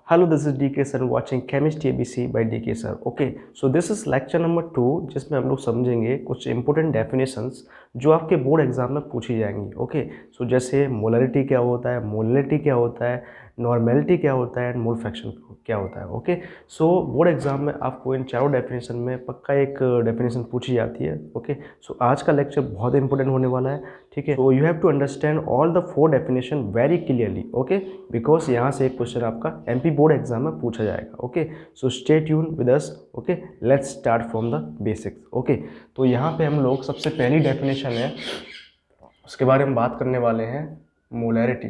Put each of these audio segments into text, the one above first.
Hello, this is DK sir watching Chemistry ABC by DK sir. Okay, so this is lecture number 2 जिसमें हम लोग समझेंगे कुछ important definitions जो आपके बोर्ड एग्जाम में पूछी जाएंगी. ओके, सो जैसे मोलरिटी क्या होता है, मोलरिटी क्या होता है, नॉर्मेलिटी क्या होता है एंड मोल फ्रैक्शन क्या होता है. ओके, सो बोर्ड एग्जाम में आपको इन चारों डेफिनेशन में पक्का एक डेफिनेशन पूछी जाती है. ओके, सो आज का लेक्चर बहुत इंपॉर्टेंट होने वाला है. ठीक है, तो you have to understand all the 4 definition very clearly. Okay, because यहाँ से एक क्वेश्चन आपका एमपी बोर्ड एग्जाम में पूछा जाएगा. Okay, so stay tune with us. Okay, let's start from the basics. Okay, तो यहाँ पे हम लोग सबसे पहली डेफिनेशन है उसके बारे में बात करने वाले हैं, मोलैरिटी.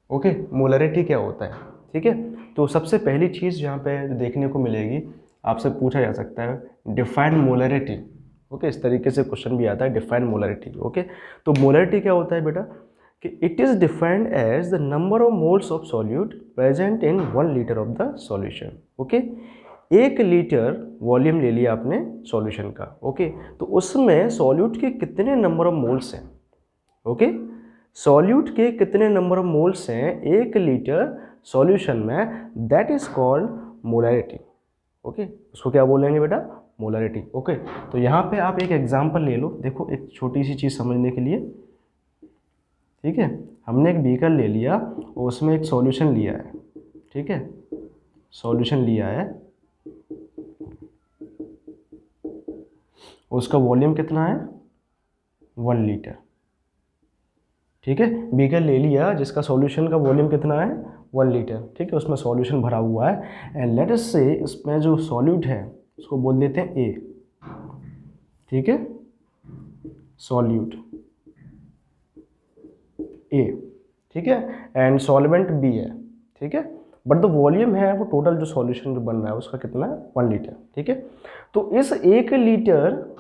ओके, मोलरिटी क्या होता है. ठीक है, तो सबसे पहली चीज़ यहाँ पे जो देखने को मिलेगी, आपसे पूछा जा सकता है डिफाइन मोलरिटी. ओके, इस तरीके से क्वेश्चन भी आता है, डिफाइन मोलरिटी. ओके, तो मोलरिटी क्या होता है बेटा कि it is defined as the number of moles of solute present in 1 litre of the solution. Okay, 1 litre volume ले लिया आपने सॉल्यूशन का. ओके, तो उसमें सॉल्यूट के कितने नंबर ऑफ मोल्स हैं. ओके, सॉल्यूट के कितने नंबर ऑफ मोल्स हैं 1 लीटर सॉल्यूशन में, that is called molarity. Okay, उसको क्या बोलेंगे बेटा, मोलरिटी. ओके, तो यहाँ पे आप एक एग्जांपल ले लो. देखो, एक छोटी सी चीज़ समझने के लिए. ठीक है, हमने एक बीकर ले लिया और उसमें एक सॉल्यूशन लिया है. ठीक है, सॉल्यूशन लिया है, उसका वॉल्यूम कितना है 1 लीटर. ठीक है, बीकर ले लिया जिसका सॉल्यूशन का वॉल्यूम कितना है 1 लीटर. ठीक है, उसमें सॉल्यूशन भरा हुआ है एंड लेट अस से इसमें जो सॉल्यूट है उसको बोल देते हैं ए. ठीक है, सॉल्यूट ए. ठीक है, एंड सॉल्वेंट बी है. ठीक है, बट द वॉल्यूम है वो टोटल जो सॉल्यूशन जो बन रहा है उसका कितना है 1 लीटर. ठीक है, तो इस 1 लीटर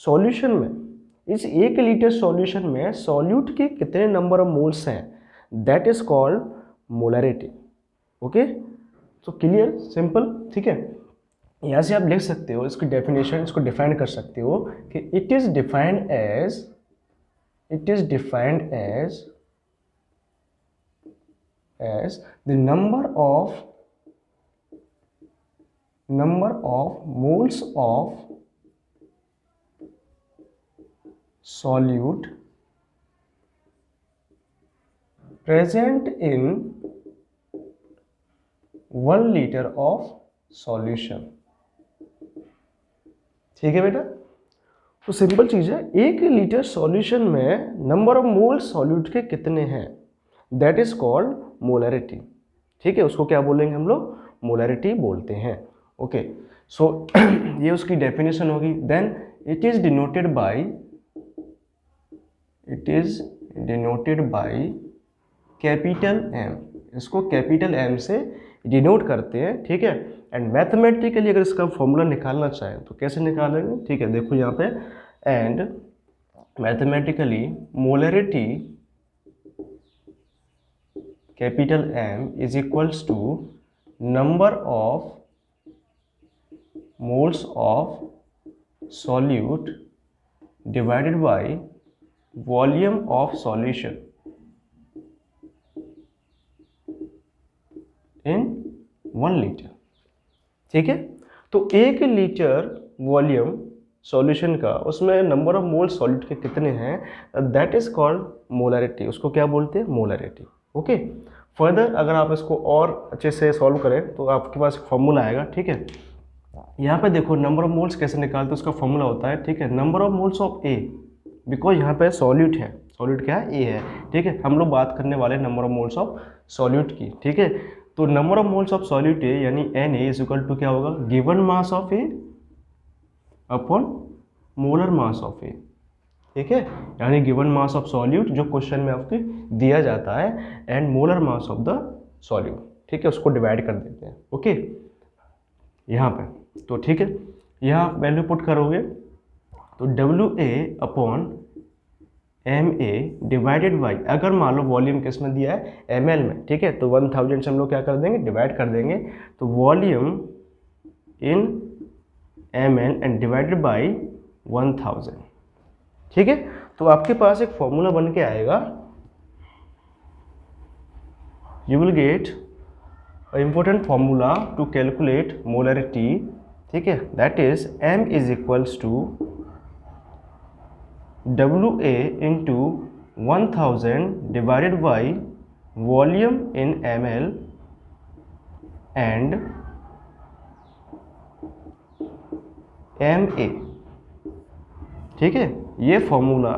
सॉल्यूशन में, इस 1 लीटर सॉल्यूशन में सॉल्यूट के कितने नंबर ऑफ मोल्स हैं, that is called molarity. Okay, तो क्लियर, सिंपल. ठीक है, यहाँ से आप लिख सकते हो इसकी डेफिनेशन, इसको डिफाइन कर सकते हो कि it is defined as the number of moles of solute present in 1 liter of solution. ठीक है बेटा, तो सिंपल चीज है, 1 लीटर सॉल्यूशन में नंबर ऑफ मोल सॉल्यूट के कितने हैं, दैट इज कॉल्ड मोलरिटी. ठीक है, उसको क्या बोलेंगे हम लोग, मोलरिटी बोलते हैं. ओके, सो ये उसकी डेफिनेशन होगी. Then it is denoted by capital M. इसको कैपिटल एम से डिनोट करते हैं. ठीक है, एंड मैथमेटिकली अगर इसका फॉर्मूला निकालना चाहें तो कैसे निकालेंगे. ठीक है, देखो यहाँ पे, and mathematically molarity capital M is equals to number of moles of solute divided by volume of solution in 1 litre. ठीक है, तो 1 लीटर वॉल्यूम सॉल्यूशन का, उसमें नंबर ऑफ मोल सॉल्यूट के कितने हैं, दैट इज कॉल्ड मोलरिटी. उसको क्या बोलते हैं, मोलरिटी. ओके, फर्दर अगर आप इसको और अच्छे से सॉल्व करें तो आपके पास फॉर्मूला आएगा. ठीक है, यहाँ पे देखो नंबर ऑफ मोल्स कैसे निकालते हैं, उसका फॉर्मूला होता है. ठीक है, number of moles of A, because यहाँ पे सॉल्यूट है, सॉल्यूट क्या है, ए है. ठीक है, हम लोग बात करने वाले number of moles of solute की. ठीक है, तो number of moles of solute A यानी n A is equal to क्या होगा, given mass of A upon molar mass of A. ठीक है, यानी गिवन मास ऑफ सॉल्यूट जो क्वेश्चन में आपको दिया जाता है and molar mass of the solute. ठीक है, उसको डिवाइड कर देते हैं. ओके, यहाँ पे तो ठीक है, यहाँ वैल्यू पुट करोगे तो WA upon MA divided by, अगर मान लो वॉल्यूम किस में दिया है, ml में. ठीक है, तो 1000 से हम लोग क्या कर देंगे, डिवाइड कर देंगे. तो volume in ml and divided by 1000. ठीक है। तो आपके पास एक फॉर्मूला बन के आएगा, you will get important formula to calculate molarity, ठीक है, that is m is equals to WA into 1000 divided by volume in ml and MA, ठीक है। ये फॉर्मूला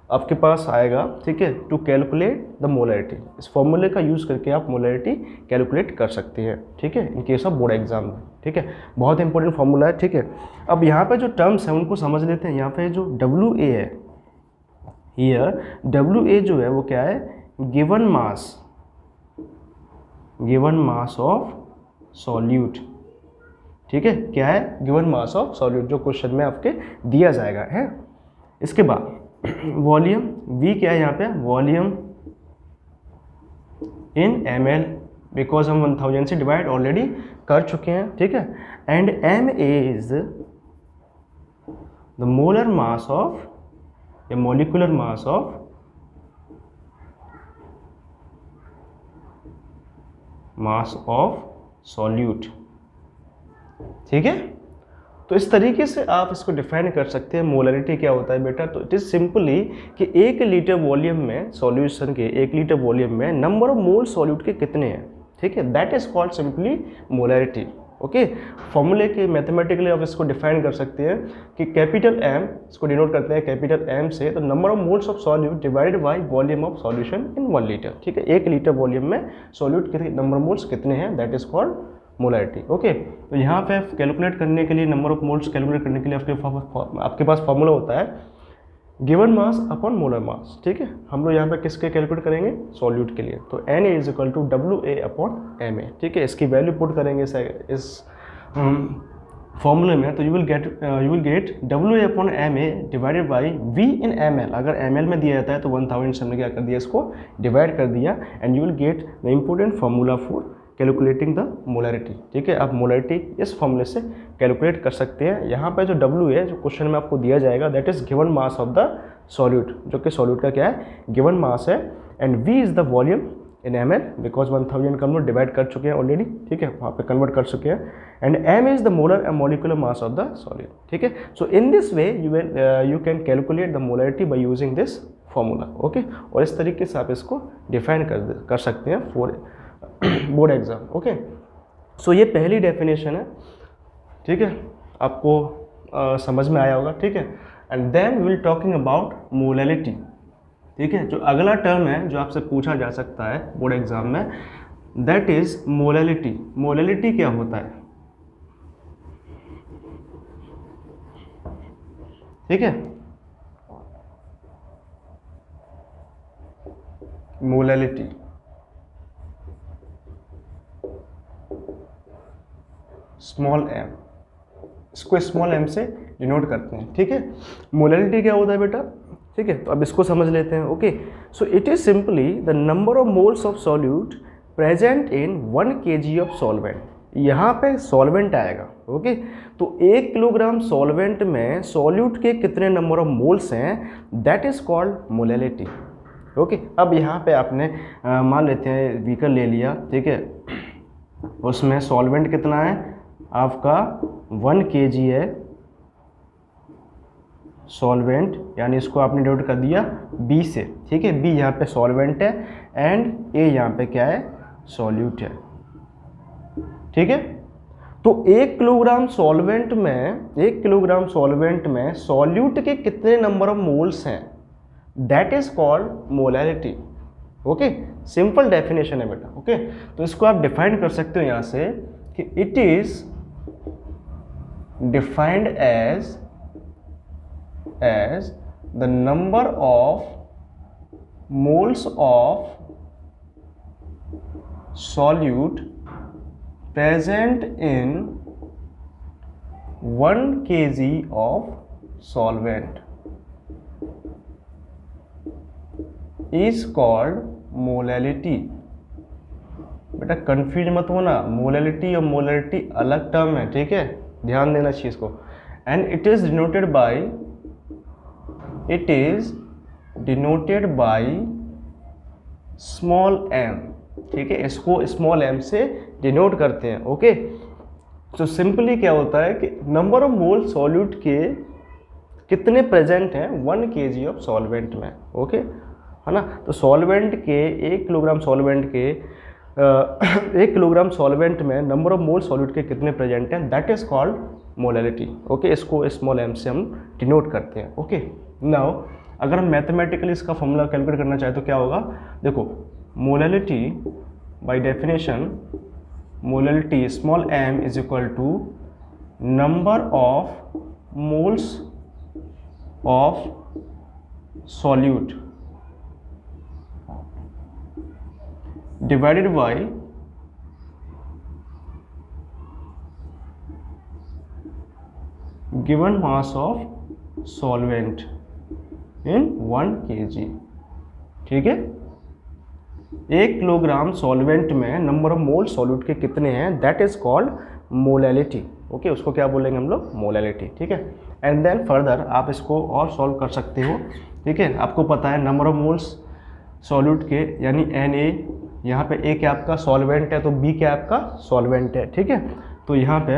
आपके पास आएगा, ठीक है, टू कैलकुलेट द मोलरिटी। इस फॉर्मूले का यूज़ करके आप मोलरिटी कैलकुलेट कर सकते हैं, ठीक है, in case of board exam में, ठीक है। बहुत इंपॉर्टेंट फॉर्मूला है, ठीक है। अब यहाँ पे जो टर्म्स हैं उनको समझ लेते हैं। यहाँ पे जो WA है, हियर WA जो है वो क्या है, गिवन मास ऑफ सॉल्यूट, ठीक है, क्या है, गिवन मास ऑफ सॉल्यूट, जो क्वेश्चन में आपके दिया जाएगा है। इसके बाद वॉल्यूम V क्या है यहाँ पे, वॉल्यूम इन ml, बिकॉज हम 1000 से डिवाइड ऑलरेडी कर चुके हैं, ठीक है। And MA is the molar mass of या मॉलिक्यूलर मास ऑफ सॉल्यूट, ठीक है। तो इस तरीके से आप इसको डिफाइन कर सकते हैं। मोलरिटी क्या होता है बेटा, तो इट इज सिंपली कि 1 लीटर वॉल्यूम में सॉल्यूशन के 1 लीटर वॉल्यूम में नंबर ऑफ मोल सॉल्यूट के कितने हैं, ठीक है, that is called simply molarity. Okay, फॉर्मूले के मैथमेटिकली आप इसको डिफाइन कर सकते हैं कि कैपिटल M, इसको डिनोट करते हैं कैपिटल M से, तो number of moles of solute divided by volume of solution in 1 litre, ठीक है। 1 लीटर वॉल्यूम में सॉल्यूट के नंबर ऑफ मोल्स कितने हैं, that is called molarity. Okay, तो यहाँ पे कैलकुलेट करने के लिए, नंबर ऑफ मोल्स कैलकुलेट करने के लिए आपके पास फॉर्मूला होता है गिवन मास अपॉन मोलर मास, ठीक है। हम लोग यहाँ पे किसके कैलकुलेट करेंगे, सॉल्यूट के लिए, तो Na is equal to WA upon MA, ठीक है। इसकी वैल्यू पुट करेंगे इस फॉर्मूले में, तो you will gate WA upon MA divided by V in ml। अगर ml में दिया जाता है तो 1000 से हमने क्या कर दिया, इसको डिवाइड कर दिया, and you will get the important formula for calculating the molarity, ठीक है। आप मोलरिटी इस फॉर्मूले से कैलकुलेट कर सकते हैं। यहाँ पे जो W है, जो क्वेश्चन में आपको दिया जाएगा, that is given mass of the solute, जो कि सॉल्यूट का क्या है, गिवन मास है, and V is the volume in ml, because 1000 का हम लोग डिवाइड कर चुके हैं ऑलरेडी, ठीक है, वहाँ पे कन्वर्ट कर चुके हैं, and M is the molar and molecular mass of the solute, ठीक है। So in this way you can calculate the molarity by using this formula, okay. और इस तरीके से आप इसको डिफाइन कर सकते हैं फॉर बोर्ड एग्जाम, ओके। सो ये पहली डेफिनेशन है, ठीक है, आपको समझ में आया होगा, ठीक है। And then we will talking about molarity, ठीक है। जो अगला टर्म है जो आपसे पूछा जा सकता है बोर्ड एग्जाम में, दैट इज मोलरिटी। मोलरिटी क्या होता है, ठीक है, मोलरिटी स्मॉल m, इसको स्मॉल m से डिनोट करते हैं, ठीक है। मोलरिटी क्या होता है बेटा, ठीक है, तो अब इसको समझ लेते हैं, okay. So it is simply the number of moles of solute present in 1 kg of solvent. यहाँ पे सॉल्वेंट आएगा, ओके। तो 1 किलोग्राम सॉल्वेंट में सॉल्यूट के कितने नंबर ऑफ मोल्स हैं, that is called molarity, okay. अब यहाँ पे आपने मान लेते हैं बीकर ले लिया, ठीक है, उसमें सॉल्वेंट कितना है आपका 1 kg है सॉल्वेंट, यानी इसको आपने डिवाइड कर दिया B से, ठीक है। B यहाँ पे सॉल्वेंट है एंड A यहाँ पे क्या है, सॉल्यूट है, ठीक है। तो 1 किलोग्राम सॉल्वेंट में सॉल्यूट के कितने नंबर ऑफ मोल्स हैं, that is called molarity, okay. Simple definition है बेटा, ओके। तो इसको आप डिफाइन कर सकते हो यहाँ से कि it is defined as the number of moles of solute present in 1 kg of solvent is called molarity. बेटा कंफ्यूज मत होना, मोलरिटी और मोलरिटी अलग टर्म है, ठीक है, ध्यान देना चीज़ को। And it is denoted by small m, ठीक है, इसको स्मॉल m से डिनोट करते हैं। ओके, तो सिंपली क्या होता है कि नंबर ऑफ मोल सॉल्यूट के कितने प्रेजेंट हैं 1 kg ऑफ सॉल्वेंट में। ओके, है ना। तो सॉल्वेंट के 1 किलोग्राम सॉल्वेंट के 1 किलोग्राम सॉल्वेंट में नंबर ऑफ मोल सॉल्यूट के कितने प्रेजेंट हैं, that is called molality. Okay, इसको स्मॉल m से हम डिनोट करते हैं। ओके, नाउ अगर हम मैथमेटिकली इसका फॉर्मूला कैलकुलेट करना चाहें तो क्या होगा, देखो molality by definition, molality small m is equal to number of moles of solute divided by given mass of solvent in 1 kg। ठीक है, 1 किलोग्राम सॉल्वेंट में नंबर ऑफ मोल सॉल्यूट के कितने हैं, that is called molality. Okay, उसको क्या बोलेंगे हम लोग, मोलैलिटी। ठीक है, एंड देन फर्दर आप इसको और सॉल्व कर सकते हो। ठीक है, आपको पता है नंबर ऑफ मोल्स सॉल्यूट के यानी Na, यहाँ पे A क्या आपका सॉल्वेंट है तो B क्या आपका सॉल्वेंट है। ठीक है, तो यहाँ पे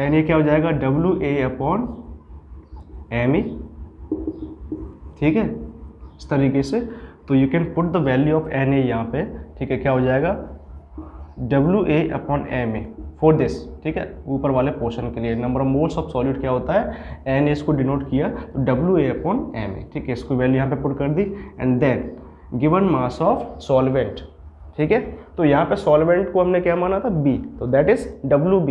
Na क्या हो जाएगा, WA/Ma। ठीक है, इस तरीके से तो you can put the value of Na यहाँ पे। ठीक है, क्या हो जाएगा WA/Ma फॉर दिस। ठीक है, ऊपर वाले पोर्शन के लिए number of moles of solute क्या होता है, Na इसको डिनोट किया तो WA/Ma। ठीक है, इसको वैल्यू यहाँ पे पुट कर दी and then given mass of solvent. ठीक है, तो यहाँ पे सॉल्वेंट को हमने क्या माना था, B, तो दैट इज WB।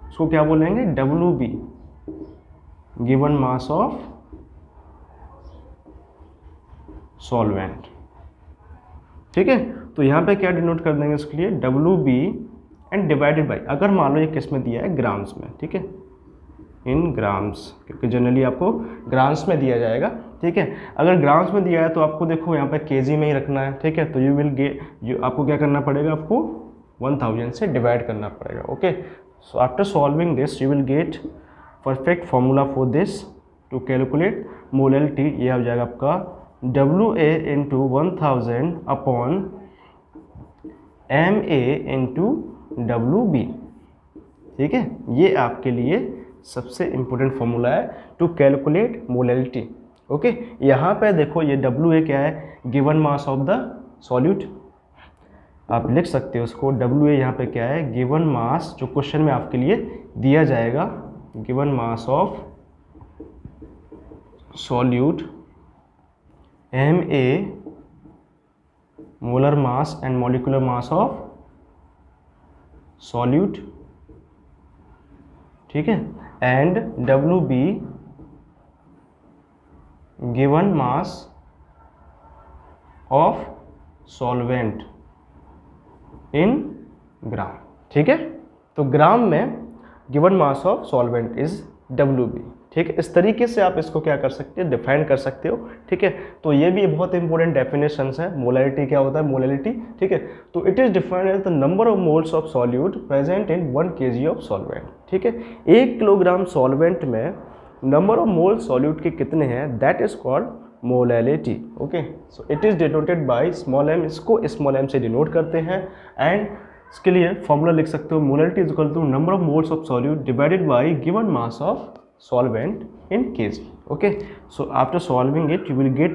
इसको क्या बोलेंगे, WB given mass of solvent. ठीक है, तो यहाँ पे क्या डिनोट कर देंगे इसके लिए, WB एंड डिवाइडेड बाय, अगर मान लो ये किस में दिया है, ग्राम्स में। ठीक है, इन ग्राम्स, क्योंकि जनरली आपको ग्राम्स में दिया जाएगा। ठीक है, अगर ग्राम्स में दिया है तो आपको देखो यहाँ पे केजी में ही रखना है। ठीक है, तो यू विल गेट, आपको क्या करना पड़ेगा, आपको 1000 से डिवाइड करना पड़ेगा। Okay, so after solving this you will get perfect formula for this to calculate molality. ये हो जाएगा आपका WA into 1000 upon MA into WB। ठीक है, ये आपके लिए सबसे इम्पोर्टेंट फॉर्मूला है टू कैलकुलेट मोलैलिटी। ओके, यहाँ पे देखो ये WA क्या है, given mass of the solute. आप लिख सकते हो उसको, WA यहाँ पे क्या है, गिवन मास, जो क्वेश्चन में आपके लिए दिया जाएगा, given mass of solute, MA molar mass and molecular mass of solute. ठीक है, and WB given mass of solvent in gram. ठीक है, तो ग्राम में given mass of solvent is WB। ठीक है, इस तरीके से आप इसको क्या कर सकते हो, डिफाइन कर सकते हो। ठीक है, तो ये भी बहुत इंपॉर्टेंट डेफिनेशंस है। मोलैलिटी क्या होता है, मोलैलिटी। ठीक है, तो it is defined as the number of moles of solute present in 1 kg of solvent. ठीक है, 1 किलोग्राम सॉल्वेंट में नंबर ऑफ मोल सॉल्यूट के कितने हैं, that is called molality. Okay, so it is denoted by small m, इसको small m से denote करते हैं। एंड इसके लिए फॉर्मूला लिख सकते हो, molality is equal to number of moles of solute divided by given mass of solvent in kg. Okay, so after solving it you will get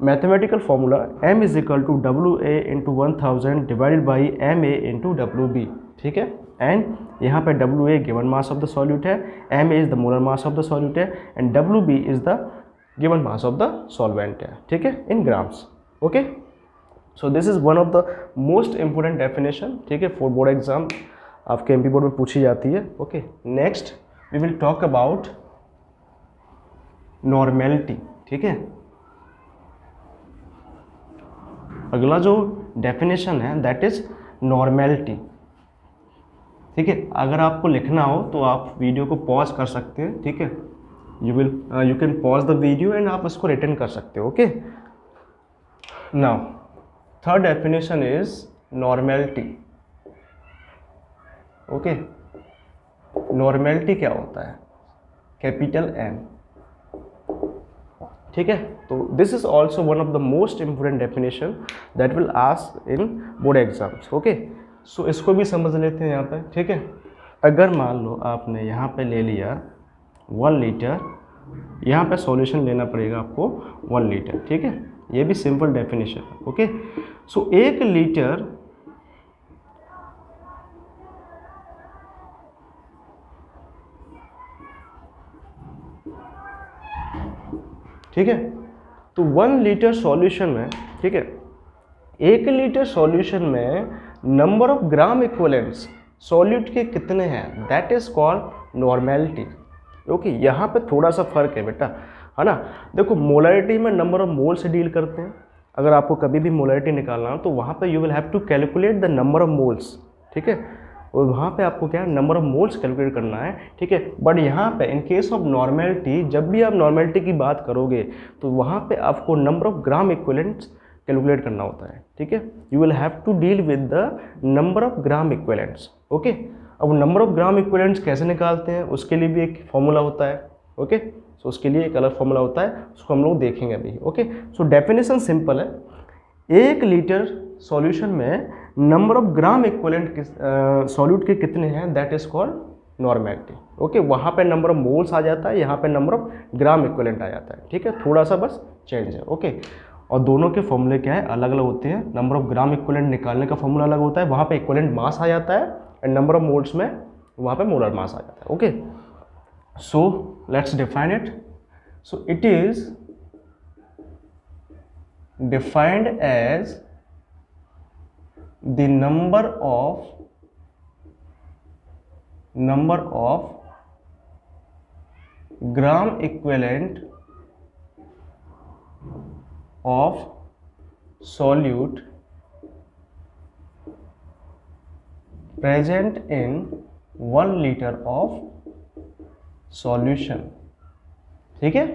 mathematical formula m is equal to WA into 1000 divided by MA into WB. ठीक है, and यहाँ पे WA given mass of the solute है, MA is the molar mass of the solute है, and WB is the given mass of the solvent है। ठीक है, in grams. Okay, so this is one of the most important definition। ठीक है, for board exam आपके MP board में पूछी जाती है। Okay, next we will talk about normality. ठीक है, अगला जो डेफिनेशन है दैट इज नॉर्मेलिटी। ठीक है, अगर आपको लिखना हो तो आप वीडियो को पॉज कर सकते हैं। ठीक है, you can pause the video and आप इसको रिटर्न कर सकते हो। Okay, now third definition is normality. Okay, normality क्या होता है, कैपिटल एन। ठीक है, तो this is also one of the most important definition that will ask in board exams. Okay, so इसको भी समझ लेते हैं यहाँ पे। ठीक है, अगर मान लो आपने यहाँ पे ले लिया 1 लीटर, यहाँ पे सॉल्यूशन लेना पड़ेगा आपको 1 लीटर। ठीक है, ये भी सिंपल डेफिनेशन है। ओके, सो 1 लीटर ठीक है, तो 1 लीटर सॉल्यूशन में, ठीक है, 1 लीटर सॉल्यूशन में number of gram equivalents solute के कितने हैं, that is called normality. Okay, यहाँ पे थोड़ा सा फर्क है बेटा, है ना। देखो, मोलरिटी में नंबर ऑफ मोल से डील करते हैं। अगर आपको कभी भी मोलरिटी निकालना हो तो वहाँ पे you will have to calculate the number of moles. ठीक है, और वहाँ पे आपको क्या है, नंबर ऑफ मोल्स कैलकुलेट करना है। ठीक है, बट यहाँ पे इन केस ऑफ नॉर्मेलिटी, जब भी आप नॉर्मेलिटी की बात करोगे तो वहाँ पे आपको number of gram equivalents calculate करना होता है। ठीक है, you will have to deal with the number of gram equivalents. Okay, अब नंबर ऑफ ग्राम इक्विवेलेंट्स कैसे निकालते हैं, उसके लिए भी एक फॉर्मूला होता है। ओके, सो उसके लिए एक अलग फॉर्मूला होता है, उसको हम लोग देखेंगे अभी। ओके, सो डेफिनेशन सिंपल है, 1 लीटर सॉल्यूशन में number of gram equivalent solute के कितने हैं, that is called normality. Okay, वहाँ पे नंबर ऑफ मोल्स आ जाता है, यहाँ पे नंबर ऑफ ग्राम इक्विवेलेंट आ जाता है। ठीक है, थोड़ा सा बस चेंज है। ओके, और दोनों के फॉर्मूले क्या है, अलग अलग होते हैं। नंबर ऑफ ग्राम इक्विवेलेंट निकालने का फॉर्मूला अलग होता है, वहाँ पे इक्विवेलेंट मास आ जाता है, एंड नंबर ऑफ मोल्स में वहाँ पे मोलर मास आ जाता है। Okay, so let's define it. So it is defined as the number of gram equivalent of solute present in 1 liter of solution। ठीक है,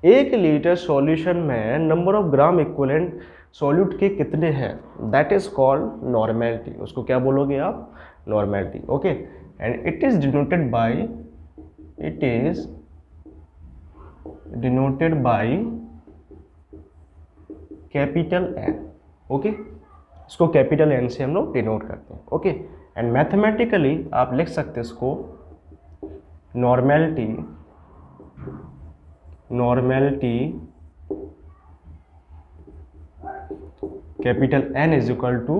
1 लीटर सॉल्यूशन में number of gram equivalent solute के कितने हैं, that is called normality. उसको क्या बोलोगे आप, normality. Okay, and it is denoted by capital N. Okay, इसको कैपिटल एन से हम लोग डिनोट करते हैं। ओके, एंड मैथमेटिकली आप लिख सकते हैं इसको normality capital N is equal to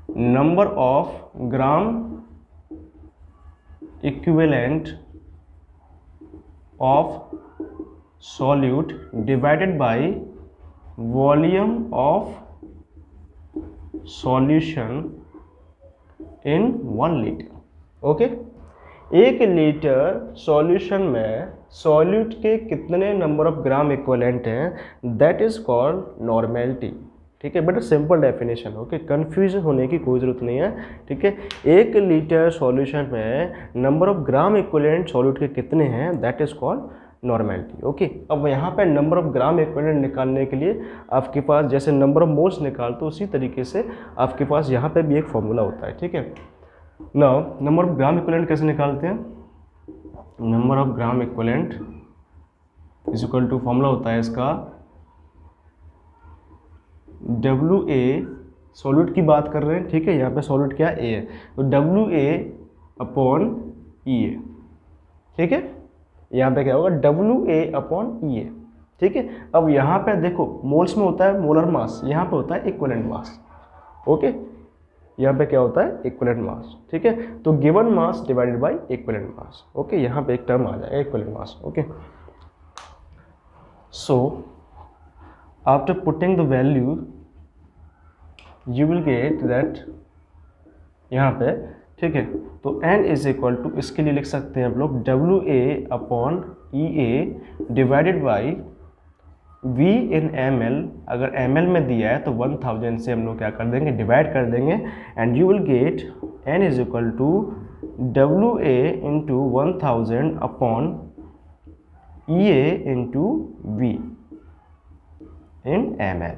number of gram equivalent of solute divided by volume of solution in 1 litre. Okay, 1 litre solution में सॉल्यूट के कितने नंबर ऑफ ग्राम इक्विवेलेंट हैं, दैट इज कॉल्ड नॉर्मेलिटी। ठीक है, but simple definition. Okay, confusion होने की कोई ज़रूरत नहीं है। ठीक है, 1 लीटर सॉल्यूशन में number of gram equivalent solute के कितने हैं, that is called normality. Okay, अब यहाँ पे नंबर ऑफ ग्राम इक्विवेलेंट निकालने के लिए आपके पास जैसे नंबर ऑफ मोल्स निकालते हो, उसी तरीके से आपके पास यहाँ पे भी एक फॉर्मूला होता है। ठीक है, now number of gram equivalent कैसे निकालते हैं, number of gram equivalent is equal to, formula होता है इसका WA, सॉल्यूट की बात कर रहे हैं। ठीक है, यहाँ पे सॉल्यूट क्या A है, तो WA अपॉन EA। ठीक है, यहाँ पे क्या होगा, WA अपॉन EA। ठीक है, अब यहाँ पे देखो मोल्स में होता है मोलर मास, यहाँ पे होता है इक्विवेलेंट मास। ओके, यहाँ पे क्या होता है, इक्विवेलेंट मास। ठीक है, तो given mass divided by equivalent mass. Okay, यहाँ पे एक टर्म आ जाएगा equivalent mass. Okay, so after putting the value you will get that यहाँ पे। ठीक है, तो n इज इक्वल टू, इसके लिए लिख सकते हैं हम लोग WA upon EA divided by V in ml। अगर ml में दिया है तो 1000 से हम लोग क्या कर देंगे, डिवाइड कर देंगे, and you will get n is equal to WA into 1000 upon EA into V in ml।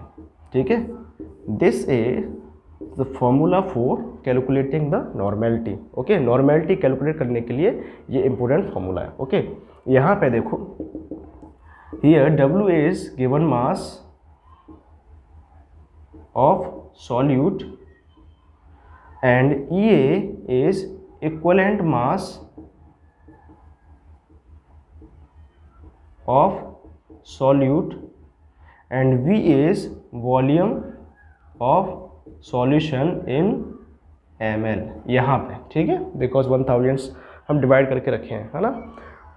ठीक है, this is the formula for calculating the normality. Okay, normality calculate करने के लिए ये इंपॉर्टेंट फॉर्मूला है। ओके, यहाँ पे देखो, here W is given mass of solute and EA is equivalent mass of solute and V is volume of solution in ml यहाँ पे, ठीक है, बिकॉज 1000 हम डिवाइड करके रखे हैं, है ना।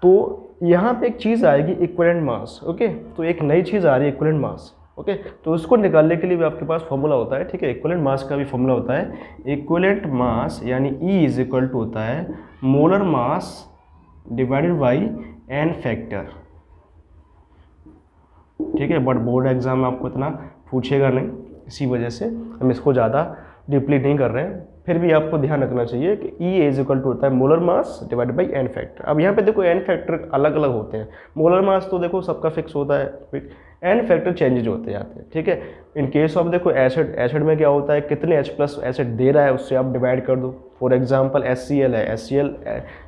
तो यहाँ पे एक चीज़ आएगी इक्विवेलेंट मास। ओके, तो एक नई चीज़ आ रही है इक्विवेलेंट मास। ओके, तो उसको निकालने के लिए भी आपके पास फॉर्मूला होता है, ठीक है, इक्विवेलेंट मास का भी फॉर्मूला होता है। इक्विवेलेंट मास यानी E इज इक्वल टू होता है molar mass divided by n factor, ठीक है। बट बोर्ड एग्जाम में आपको इतना पूछेगा नहीं, इसी वजह से हम इसको ज़्यादा डीपली नहीं कर रहे हैं। फिर भी आपको ध्यान रखना चाहिए कि E इज इक्वल टू होता है molar mass divided by n factor. अब यहाँ पे देखो n फैक्टर अलग अलग होते हैं। मोलर मास तो देखो सबका फिक्स होता है, n फैक्टर चेंजेज होते जाते हैं, ठीक है। इन केस ऑफ देखो एसिड में क्या होता है, कितने H+ एसिड दे रहा है उससे आप डिवाइड कर दो। फॉर एग्जाम्पल HCl है, HCl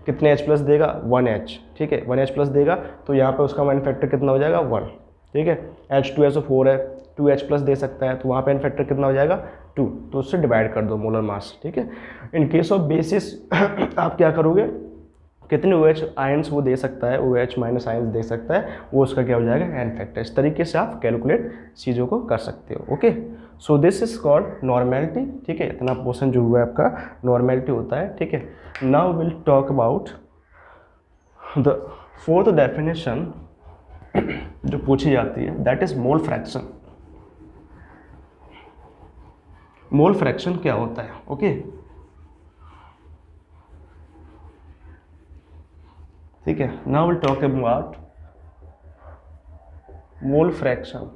कितने H+ देगा, 1H, ठीक है, 1H+ देगा, तो यहाँ पे उसका n फैक्टर कितना हो जाएगा, 1, ठीक है। H2SO4 है, 2H+ दे सकता है, तो वहाँ पे n फैक्टर कितना हो जाएगा, 2, तो उससे डिवाइड कर दो मोलर मास, ठीक है। इन केस ऑफ बेसिस आप क्या करोगे, कितने OH आयंस वो दे सकता है, OH- आयंस दे सकता है, वो उसका क्या हो जाएगा, n फैक्टर। इस तरीके से आप कैलकुलेट चीज़ों को कर सकते हो। Okay, so this is called normality, ठीक है। इतना पोर्शन जो हुआ है आपका नॉर्मेलिटी होता है, ठीक है। Now will talk about the fourth definition जो पूछी जाती है, that is mole fraction. Mole fraction क्या होता है, ओके, ठीक है। Now will talk about mole fraction.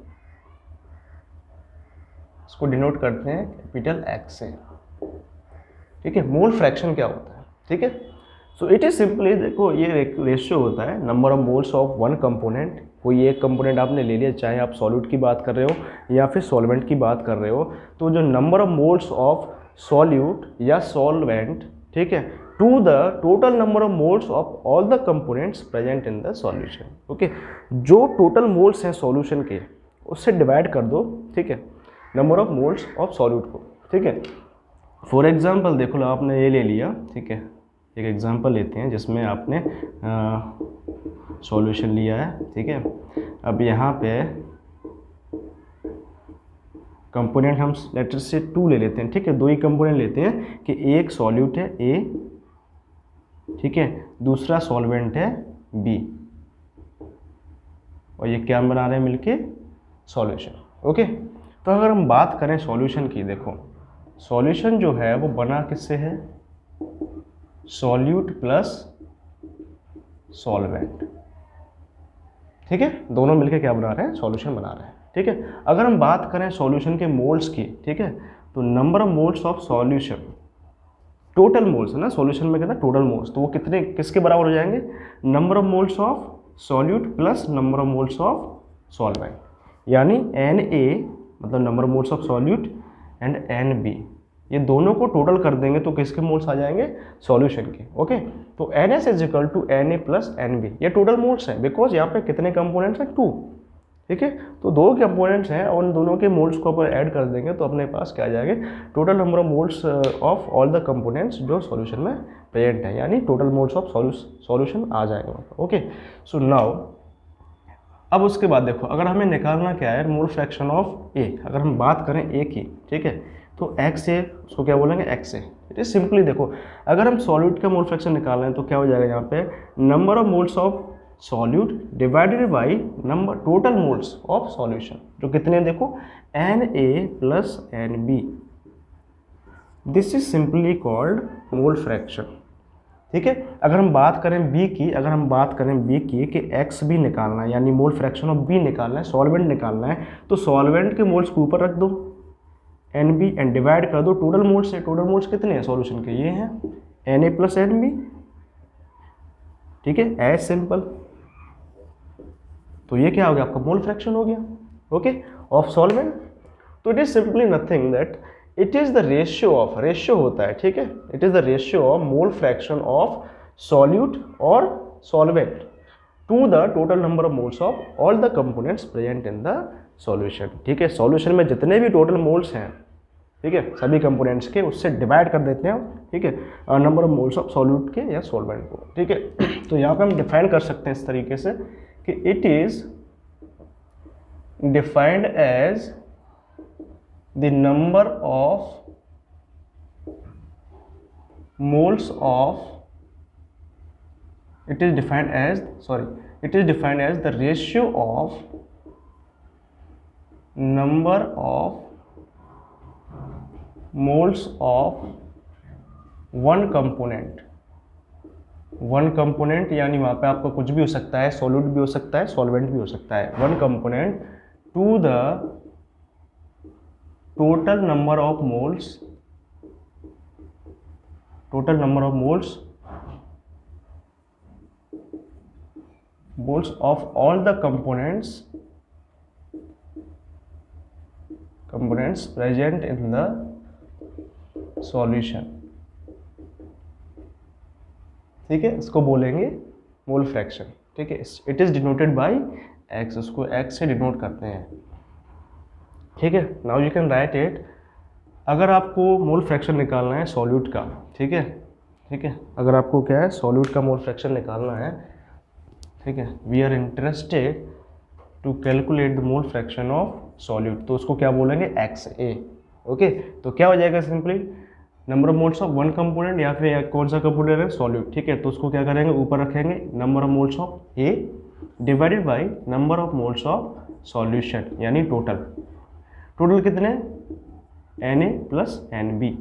इसको डिनोट करते हैं कैपिटल X से, ठीक है। मोल फ्रैक्शन क्या होता है, ठीक है। सो इट इज सिंपली, देखो ये रेशियो होता है number of moles of one component. कोई एक कंपोनेंट आपने ले लिया, चाहे आप सॉल्यूट की बात कर रहे हो या फिर सॉल्वेंट की बात कर रहे हो, तो जो number of moles of solute या सॉल्वेंट, ठीक है, to the total number of moles of all the components present in the solution. Okay, जो टोटल मोल्स हैं सॉल्यूशन के, उससे डिवाइड कर दो, ठीक है, number of moles of solute को, ठीक है। फॉर एग्जाम्पल देखो, आपने ये ले लिया, ठीक है, एक एग्जांपल लेते हैं जिसमें आपने सॉल्यूशन लिया है, ठीक है। अब यहाँ पे कंपोनेंट हम लेटर से 2 ले लेते हैं, ठीक है, 2 ही कंपोनेंट लेते हैं कि एक सॉल्यूट है A, ठीक है, दूसरा सॉल्वेंट है B, और ये क्या बना रहे हैं मिलके, सॉल्यूशन। ओके, तो अगर हम बात करें सॉल्यूशन की, देखो सॉल्यूशन जो है वो बना किससे है, सॉल्यूट प्लस सॉल्वेंट, ठीक है, दोनों मिलके क्या बना रहे हैं, सॉल्यूशन बना रहे हैं, ठीक है। अगर हम बात करें सॉल्यूशन के मोल्स की, ठीक है, तो number of moles of solution, total moles है ना, सॉल्यूशन में कहता है टोटल मोल्स, तो वो कितने किसके बराबर हो जाएंगे, number of moles of solute plus number of moles of solvent, यानी Na मतलब number of moles of solute and Nb, ये दोनों को टोटल कर देंगे तो किसके मोल्स आ जाएंगे, सॉल्यूशन के। ओके, तो NS is equal to Na plus Nb, ये टोटल मोल्स हैं, बिकॉज यहाँ पे कितने कंपोनेंट्स हैं, 2, ठीक है, तो 2 कंपोनेंट्स हैं और उन दोनों के मोल्स को अपन ऐड कर देंगे तो अपने पास क्या आ जाएंगे, total number of moles of all the components जो सॉल्यूशन में प्रेजेंट है, यानी टोटल मोल्स ऑफ सॉल्यूशन आ जाएगा। ओके, सो नाउ अब उसके बाद देखो, अगर हमें निकालना क्या है, मोल फ्रैक्शन ऑफ A, अगर हम बात करें A की, ठीक है, तो X है, उसको क्या बोलेंगे, X है। इट इज सिंपली देखो, अगर हम सॉल्यूट का मोल फ्रैक्शन निकाल रहे हैं तो क्या हो जाएगा, यहाँ पे number of moles of solute divided by number total moles of solution, जो कितने देखो, Na plus Nb, this is simply called mole fraction, ठीक है। अगर हम बात करें B की, अगर हम बात करें B की कि Xb निकालना है, यानी मोल फ्रैक्शन ऑफ B निकालना है, सॉल्वेंट निकालना है, तो सॉल्वेंट के मोल्स को ऊपर रख दो Nb एंड डिवाइड कर दो टोटल मोल्स से। टोटल मोल्स कितने हैं सॉल्यूशन के, ये हैं Na प्लस Nb, ठीक है, एज सिंपल। तो ये क्या हो गया, आपका मोल फ्रैक्शन हो गया, ओके, ऑफ सॉल्वेंट। तो it is simply nothing that it is the ratio of, ratio होता है, ठीक है, it is the ratio of mole fraction of solute और solvent to the total number of moles of all the components present in the solution, ठीक है। Solution में जितने भी टोटल मोल्स हैं, ठीक है, सभी कंपोनेंट्स के, उससे डिवाइड कर देते हैं, ठीक है, number of moles of solute के या सॉल्वेंट को, ठीक है। तो यहाँ पे हम डिफाइन कर सकते हैं इस तरीके से कि it is defined as the number of moles of, it is defined as the ratio of number of moles of one component यानी वहाँ पे आपका कुछ भी हो सकता है, सॉल्यूट भी हो सकता है, सॉल्वेंट भी हो सकता है, one component to the total number of moles of all the components present in the solution, ठीक है, इसको बोलेंगे मोल फ्रैक्शन, ठीक है। It is denoted bye x, उसको x से डिनोट करते हैं, ठीक है। Now you can write it, अगर आपको मोल फ्रैक्शन निकालना है सॉल्यूट का, ठीक है, अगर आपको क्या है, सॉल्यूट का मोल फ्रैक्शन निकालना है, ठीक है, we are interested to calculate the mole fraction of solute, तो उसको क्या बोलेंगे, XA, ओके। तो क्या हो जाएगा, simply number of moles of one component, या फिर कौन सा कंपोनेंट है, सॉल्यूट, ठीक है। तो उसको क्या करेंगे, ऊपर रखेंगे number of moles of A divided by number of moles of solution, यानी टोटल कितने, Na प्लस NB,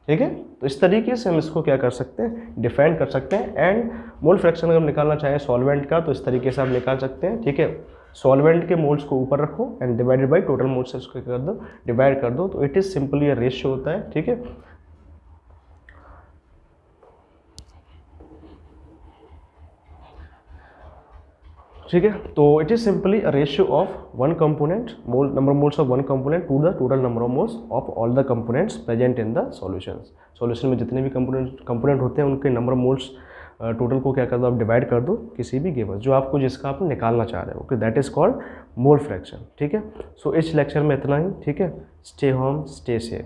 ठीक है। तो इस तरीके से हम इसको क्या कर सकते हैं, डिफाइन कर सकते हैं। एंड मोल फ्रैक्शन अगर हम निकालना चाहें सॉल्वेंट का, तो इस तरीके से आप निकाल सकते हैं, ठीक है। सॉल्वेंट के मोल्स को ऊपर रखो and divided by total moles से उसको कर दो, डिवाइड कर दो, तो it is simply a ratio होता है, ठीक है। ठीक है, तो it is simply a ratio of one component, number moles of one component to the total number of moles of all the components present in the solution में जितने भी कंपोनेंट होते हैं उनके नंबर ऑफ मोल्स टोटल को क्या कर दो, आप डिवाइड कर दो किसी भी गिवन जो आपको, जिसका आप निकालना चाह रहे हो, okay, that is called mole fraction, ठीक है। सो इस लेक्चर में इतना ही, ठीक है। Stay home, stay safe.